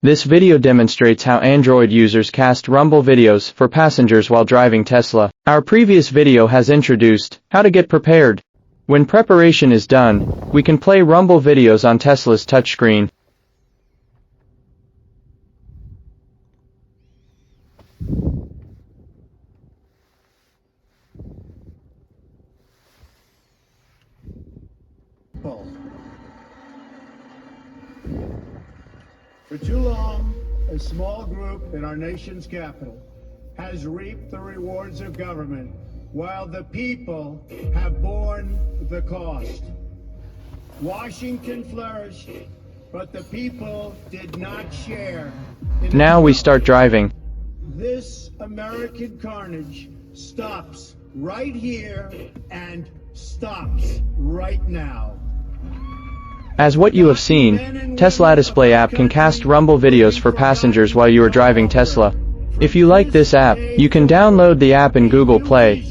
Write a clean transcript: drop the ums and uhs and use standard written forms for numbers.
This video demonstrates how Android users cast Rumble videos for passengers while driving Tesla. Our previous video has introduced how to get prepared. When preparation is done, we can play Rumble videos on Tesla's touchscreen. For too long, a small group in our nation's capital has reaped the rewards of government while the people have borne the cost. Washington flourished, but the people did not share. Now we start driving. This American carnage stops right here and stops right now. As what you have seen, TeslaDisplay app can cast Rumble videos for passengers while you are driving Tesla. If you like this app, you can download the app in Google Play.